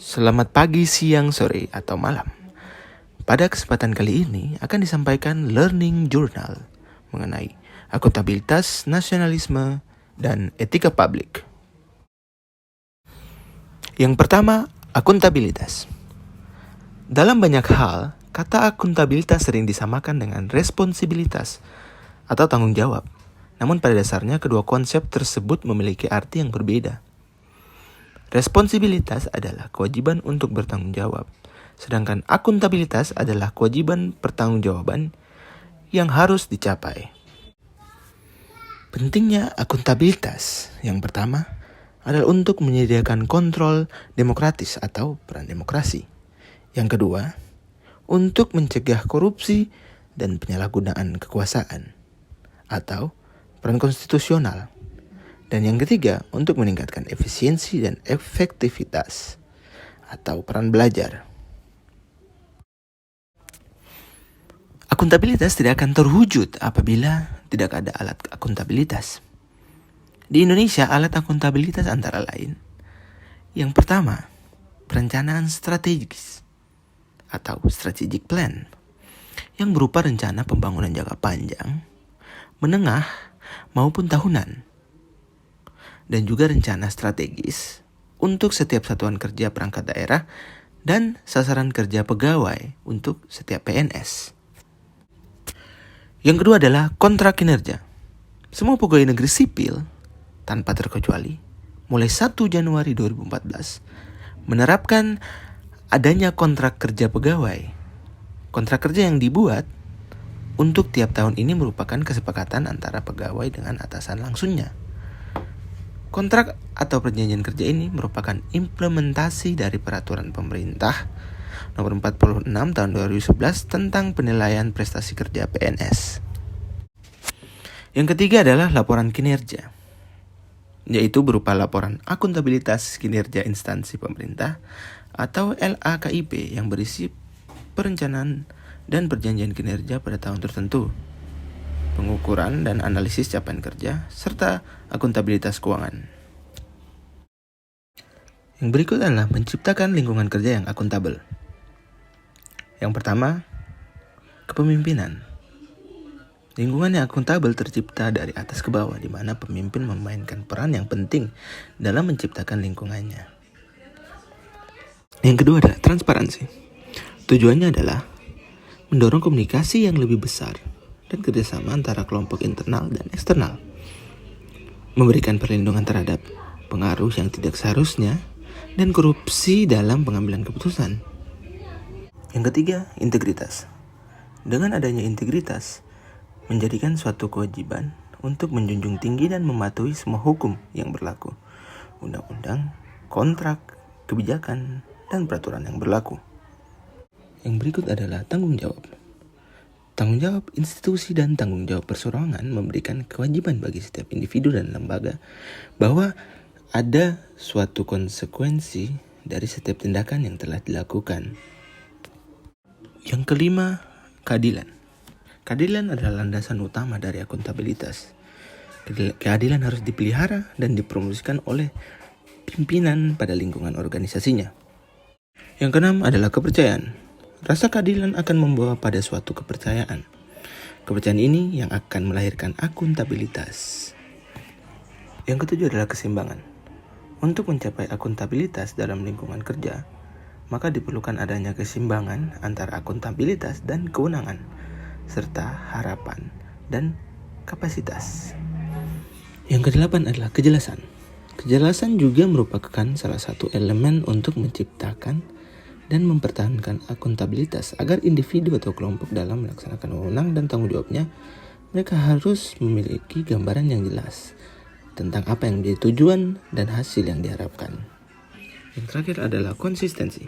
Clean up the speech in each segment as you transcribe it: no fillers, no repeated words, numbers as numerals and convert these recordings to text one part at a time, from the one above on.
Selamat pagi, siang, sore, atau malam. Pada kesempatan kali ini akan disampaikan Learning Journal mengenai akuntabilitas, nasionalisme, dan etika publik. Yang pertama, akuntabilitas. Dalam banyak hal, kata akuntabilitas sering disamakan dengan responsibilitas atau tanggung jawab. Namun pada dasarnya kedua konsep tersebut memiliki arti yang berbeda. Responsibilitas adalah kewajiban untuk bertanggung jawab, sedangkan akuntabilitas adalah kewajiban pertanggungjawaban yang harus dicapai. Pentingnya akuntabilitas yang pertama adalah untuk menyediakan kontrol demokratis atau peran demokrasi. Yang kedua, untuk mencegah korupsi dan penyalahgunaan kekuasaan atau peran konstitusional. Dan yang ketiga, untuk meningkatkan efisiensi dan efektivitas atau peran belajar. Akuntabilitas tidak akan terwujud apabila tidak ada alat akuntabilitas. Di Indonesia, alat akuntabilitas antara lain. Yang pertama, perencanaan strategis atau strategic plan yang berupa rencana pembangunan jangka panjang, menengah, maupun tahunan. Dan juga rencana strategis untuk setiap satuan kerja perangkat daerah dan sasaran kerja pegawai untuk setiap PNS. Yang kedua adalah kontrak kinerja. Semua pegawai negeri sipil, tanpa terkecuali, mulai 1 Januari 2014, menerapkan adanya kontrak kerja pegawai. Kontrak kerja yang dibuat untuk tiap tahun ini merupakan kesepakatan antara pegawai dengan atasan langsungnya. Kontrak atau perjanjian kerja ini merupakan implementasi dari peraturan pemerintah nomor 46 tahun 2011 tentang penilaian prestasi kerja PNS. Yang ketiga adalah laporan kinerja, yaitu berupa laporan akuntabilitas kinerja instansi pemerintah atau LAKIP yang berisi perencanaan dan perjanjian kinerja pada tahun tertentu, pengukuran dan analisis capaian kerja, serta akuntabilitas keuangan. Yang berikut adalah menciptakan lingkungan kerja yang akuntabel. Yang pertama, kepemimpinan. Lingkungan yang akuntabel tercipta dari atas ke bawah, di mana pemimpin memainkan peran yang penting dalam menciptakan lingkungannya. Yang kedua adalah transparansi. Tujuannya adalah mendorong komunikasi yang lebih besar dan kerjasama antara kelompok internal dan eksternal, memberikan perlindungan terhadap pengaruh yang tidak seharusnya, dan korupsi dalam pengambilan keputusan. Yang ketiga, integritas. Dengan adanya integritas, menjadikan suatu kewajiban untuk menjunjung tinggi dan mematuhi semua hukum yang berlaku, undang-undang, kontrak, kebijakan, dan peraturan yang berlaku. Yang berikut adalah tanggung jawab. Tanggung jawab institusi dan tanggung jawab perseorangan memberikan kewajiban bagi setiap individu dan lembaga bahwa ada suatu konsekuensi dari setiap tindakan yang telah dilakukan. Yang kelima, keadilan. Keadilan adalah landasan utama dari akuntabilitas. Keadilan harus dipelihara dan dipromosikan oleh pimpinan pada lingkungan organisasinya. Yang keenam adalah kepercayaan. Rasa keadilan akan membawa pada suatu kepercayaan. Kepercayaan ini yang akan melahirkan akuntabilitas. Yang ketujuh adalah keseimbangan. Untuk mencapai akuntabilitas dalam lingkungan kerja, maka diperlukan adanya keseimbangan antara akuntabilitas dan kewenangan, serta harapan dan kapasitas. Yang kedelapan adalah kejelasan. Kejelasan juga merupakan salah satu elemen untuk menciptakan dan mempertahankan akuntabilitas agar individu atau kelompok dalam melaksanakan wewenang dan tanggung jawabnya, mereka harus memiliki gambaran yang jelas tentang apa yang menjadi tujuan dan hasil yang diharapkan. Yang terakhir adalah konsistensi.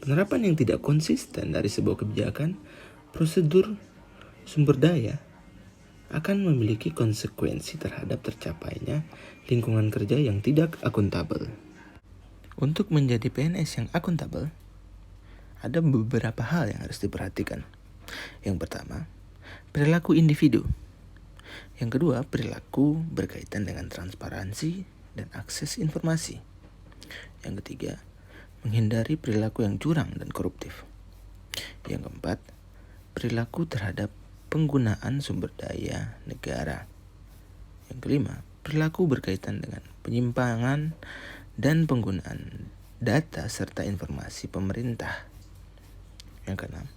Penerapan yang tidak konsisten dari sebuah kebijakan, prosedur, sumber daya akan memiliki konsekuensi terhadap tercapainya lingkungan kerja yang tidak akuntabel. Untuk menjadi PNS yang akuntabel, ada beberapa hal yang harus diperhatikan. Yang pertama, perilaku individu. Yang kedua, perilaku berkaitan dengan transparansi dan akses informasi. Yang ketiga, menghindari perilaku yang curang dan koruptif. Yang keempat, perilaku terhadap penggunaan sumber daya negara. Yang kelima, perilaku berkaitan dengan penyimpangan dan penggunaan data serta informasi pemerintah. Yang keenam,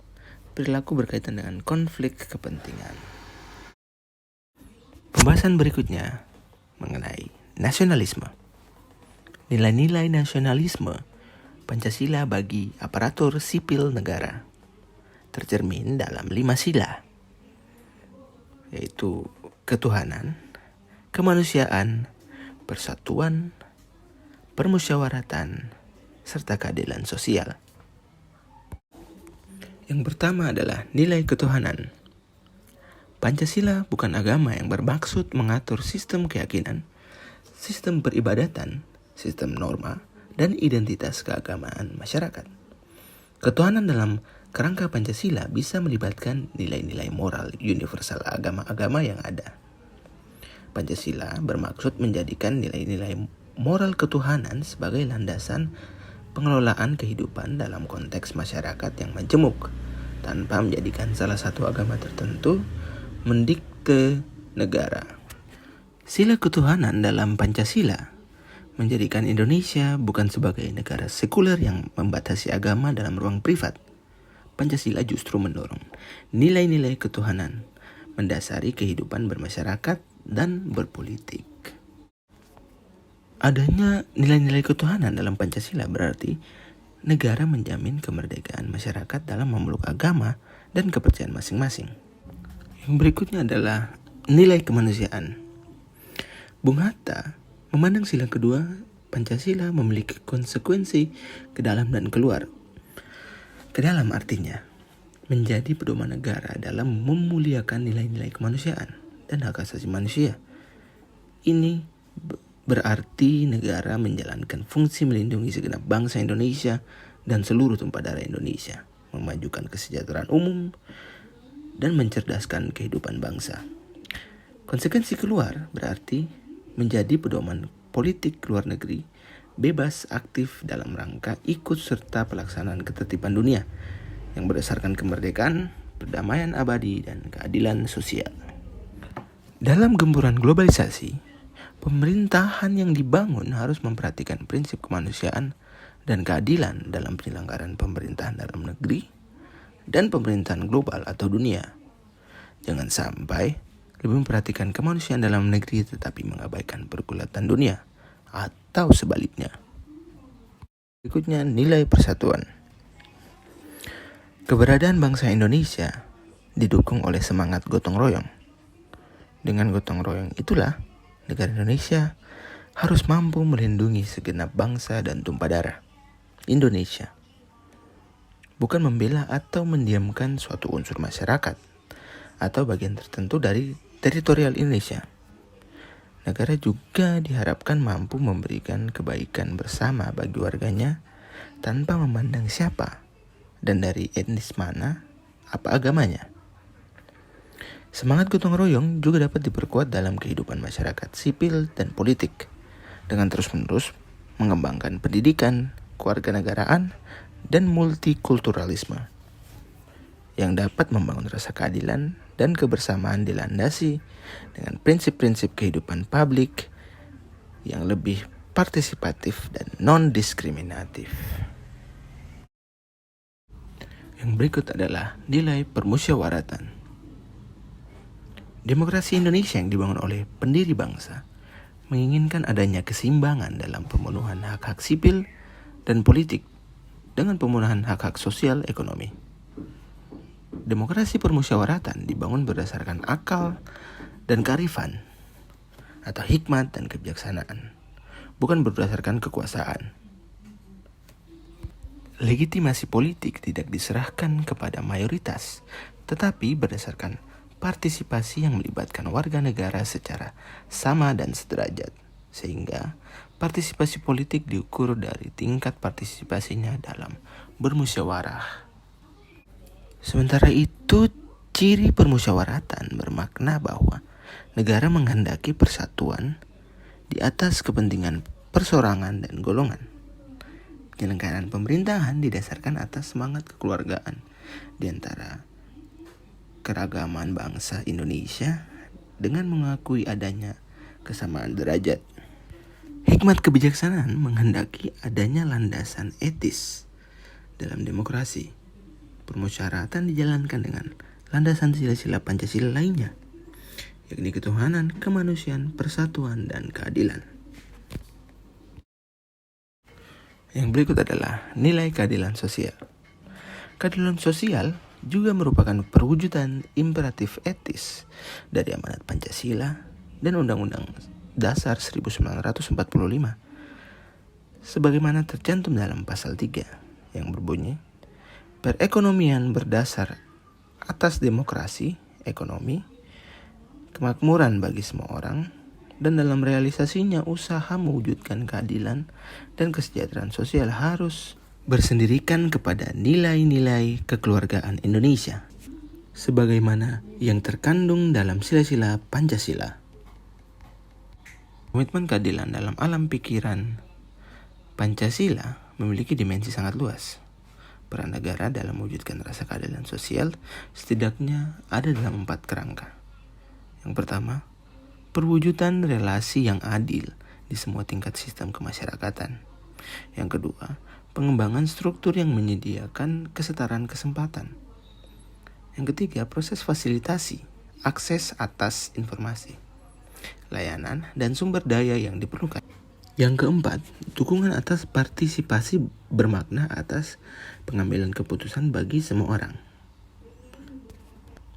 perilaku berkaitan dengan konflik kepentingan. Pembahasan berikutnya mengenai nasionalisme. Nilai-nilai nasionalisme Pancasila bagi aparatur sipil negara tercermin dalam 5 sila, yaitu ketuhanan, kemanusiaan, persatuan, permusyawaratan, serta keadilan sosial. Yang pertama adalah nilai ketuhanan. Pancasila bukan agama yang bermaksud mengatur sistem keyakinan, sistem peribadatan, sistem norma, dan identitas keagamaan masyarakat. Ketuhanan dalam kerangka Pancasila bisa melibatkan nilai-nilai moral universal agama-agama yang ada. Pancasila bermaksud menjadikan nilai-nilai moral ketuhanan sebagai landasan pengelolaan kehidupan dalam konteks masyarakat yang majemuk, tanpa menjadikan salah satu agama tertentu mendikte negara. Sila ketuhanan dalam Pancasila menjadikan Indonesia bukan sebagai negara sekuler yang membatasi agama dalam ruang privat. Pancasila justru mendorong nilai-nilai ketuhanan mendasari kehidupan bermasyarakat dan berpolitik. Adanya nilai-nilai ketuhanan dalam Pancasila berarti negara menjamin kemerdekaan masyarakat dalam memeluk agama dan kepercayaan masing-masing. Yang berikutnya adalah nilai kemanusiaan. Bung Hatta memandang sila kedua Pancasila memiliki konsekuensi ke dalam dan keluar. Ke dalam artinya menjadi pedoman negara dalam memuliakan nilai-nilai kemanusiaan dan hak asasi manusia. Ini berarti negara menjalankan fungsi melindungi segenap bangsa Indonesia dan seluruh tumpah darah Indonesia, memajukan kesejahteraan umum, dan mencerdaskan kehidupan bangsa. Konsekuensi keluar berarti menjadi pedoman politik luar negeri, bebas aktif dalam rangka ikut serta pelaksanaan ketertiban dunia yang berdasarkan kemerdekaan, perdamaian abadi, dan keadilan sosial. Dalam gempuran globalisasi, pemerintahan yang dibangun harus memperhatikan prinsip kemanusiaan dan keadilan dalam penyelenggaraan pemerintahan dalam negeri dan pemerintahan global atau dunia. Jangan sampai lebih memperhatikan kemanusiaan dalam negeri tetapi mengabaikan pergulatan dunia, atau sebaliknya. Berikutnya, nilai persatuan. Keberadaan bangsa Indonesia didukung oleh semangat gotong royong. Dengan gotong royong itulah negara Indonesia harus mampu melindungi segenap bangsa dan tumpah darah Indonesia, bukan membela atau mendiamkan suatu unsur masyarakat atau bagian tertentu dari teritorial Indonesia. Negara juga diharapkan mampu memberikan kebaikan bersama bagi warganya tanpa memandang siapa dan dari etnis mana, apa agamanya. Semangat gotong royong juga dapat diperkuat dalam kehidupan masyarakat sipil dan politik dengan terus-menerus mengembangkan pendidikan, kewarganegaraan, dan multikulturalisme yang dapat membangun rasa keadilan dan kebersamaan dilandasi dengan prinsip-prinsip kehidupan publik yang lebih partisipatif dan non-diskriminatif. Yang berikut adalah nilai permusyawaratan. Demokrasi Indonesia yang dibangun oleh pendiri bangsa menginginkan adanya keseimbangan dalam pemenuhan hak-hak sipil dan politik dengan pemenuhan hak-hak sosial ekonomi. Demokrasi permusyawaratan dibangun berdasarkan akal dan kearifan atau hikmat dan kebijaksanaan, bukan berdasarkan kekuasaan. Legitimasi politik tidak diserahkan kepada mayoritas, tetapi berdasarkan partisipasi yang melibatkan warga negara secara sama dan sederajat, sehingga partisipasi politik diukur dari tingkat partisipasinya dalam bermusyawarah. Sementara itu, ciri permusyawaratan bermakna bahwa negara menghendaki persatuan di atas kepentingan perseorangan dan golongan. Penyelenggaraan pemerintahan didasarkan atas semangat kekeluargaan di antara keragaman bangsa Indonesia dengan mengakui adanya kesamaan derajat. Hikmat kebijaksanaan menghendaki adanya landasan etis dalam demokrasi. Permusyawaratan dijalankan dengan landasan sila-sila Pancasila lainnya, yakni ketuhanan, kemanusiaan, persatuan, dan keadilan. Yang berikut adalah nilai keadilan sosial. Keadilan sosial juga merupakan perwujudan imperatif etis dari amanat Pancasila dan Undang-Undang Dasar 1945 sebagaimana tercantum dalam pasal 3 yang berbunyi, perekonomian berdasar atas demokrasi, ekonomi, kemakmuran bagi semua orang, dan dalam realisasinya usaha mewujudkan keadilan dan kesejahteraan sosial harus bersendirikan kepada nilai-nilai kekeluargaan Indonesia sebagaimana yang terkandung dalam sila-sila Pancasila. Komitmen keadilan dalam alam pikiran Pancasila memiliki dimensi sangat luas. Peran negara dalam mewujudkan rasa keadilan sosial setidaknya ada dalam 4 kerangka. Yang pertama, perwujudan relasi yang adil di semua tingkat sistem kemasyarakatan. Yang kedua, pengembangan struktur yang menyediakan kesetaraan kesempatan. Yang ketiga, proses fasilitasi, akses atas informasi, layanan, dan sumber daya yang diperlukan. Yang keempat, dukungan atas partisipasi bermakna atas pengambilan keputusan bagi semua orang.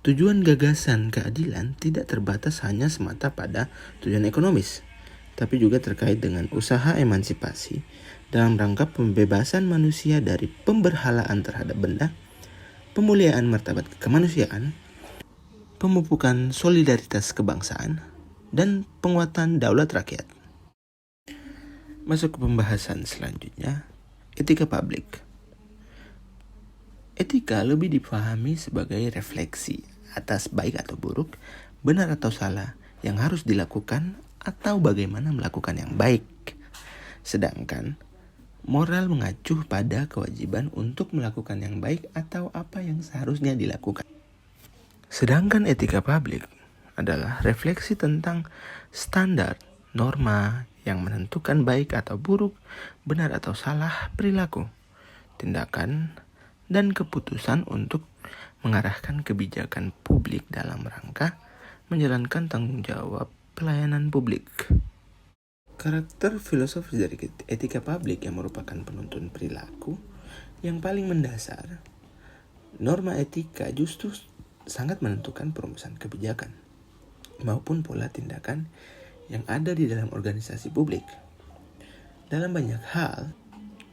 Tujuan gagasan keadilan tidak terbatas hanya semata pada tujuan ekonomis, tapi juga terkait dengan usaha emansipasi dalam rangka pembebasan manusia dari pemberhalaan terhadap benda, pemuliaan martabat kemanusiaan, pemupukan solidaritas kebangsaan, dan penguatan daulat rakyat. Masuk ke pembahasan selanjutnya, etika publik. Etika lebih dipahami sebagai refleksi atas baik atau buruk, benar atau salah yang harus dilakukan atau bagaimana melakukan yang baik. Sedangkan moral mengacu pada kewajiban untuk melakukan yang baik atau apa yang seharusnya dilakukan. Sedangkan etika publik adalah refleksi tentang standar, norma yang menentukan baik atau buruk, benar atau salah perilaku, tindakan, dan keputusan untuk mengarahkan kebijakan publik dalam rangka menjalankan tanggung jawab pelayanan publik. Karakter filosofis dari etika publik yang merupakan penuntun perilaku yang paling mendasar, norma etika justru sangat menentukan perumusan kebijakan maupun pola tindakan yang ada di dalam organisasi publik. Dalam banyak hal,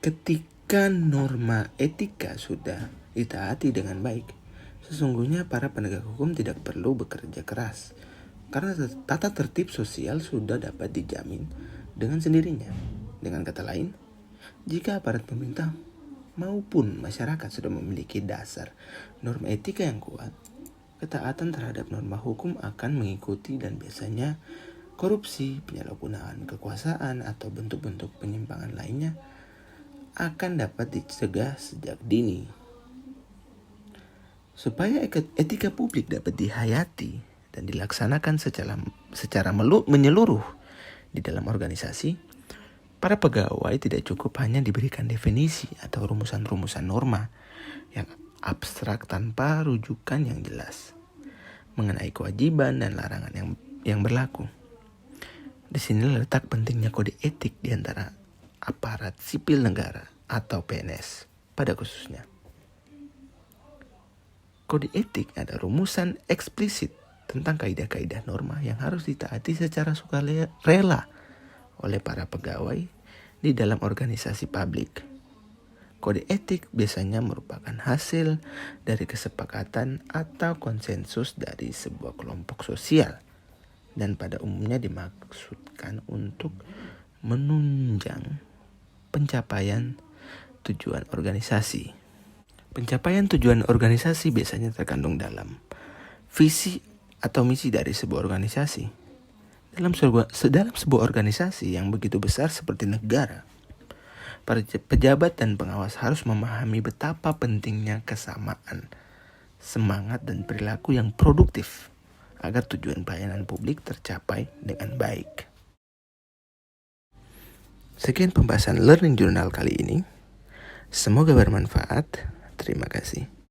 ketika norma etika sudah ditaati dengan baik, sesungguhnya para penegak hukum tidak perlu bekerja keras, karena tata tertib sosial sudah dapat dijamin dengan sendirinya. Dengan kata lain, jika aparat pemerintah maupun masyarakat sudah memiliki dasar norma etika yang kuat, ketaatan terhadap norma hukum akan mengikuti dan biasanya korupsi, penyalahgunaan kekuasaan, atau bentuk-bentuk penyimpangan lainnya akan dapat dicegah sejak dini. Supaya etika publik dapat dihayati dan dilaksanakan secara menyeluruh di dalam organisasi, para pegawai tidak cukup hanya diberikan definisi atau rumusan-rumusan norma yang abstrak tanpa rujukan yang jelas mengenai kewajiban dan larangan yang berlaku. Di sini letak pentingnya kode etik di antara aparat sipil negara atau PNS pada khususnya. Kode etik ada rumusan eksplisit tentang kaidah-kaidah norma yang harus ditaati secara sukarela oleh para pegawai di dalam organisasi publik. Kode etik biasanya merupakan hasil dari kesepakatan atau konsensus dari sebuah kelompok sosial dan pada umumnya dimaksudkan untuk menunjang pencapaian tujuan organisasi. Pencapaian tujuan organisasi biasanya terkandung dalam visi atau misi dari sebuah organisasi. Dalam sebuah organisasi yang begitu besar seperti negara, Para pejabat dan pengawas harus memahami betapa pentingnya kesamaan semangat dan perilaku yang produktif agar tujuan pelayanan publik tercapai dengan baik. Sekian pembahasan Learning Journal kali ini. Semoga bermanfaat. Terima kasih.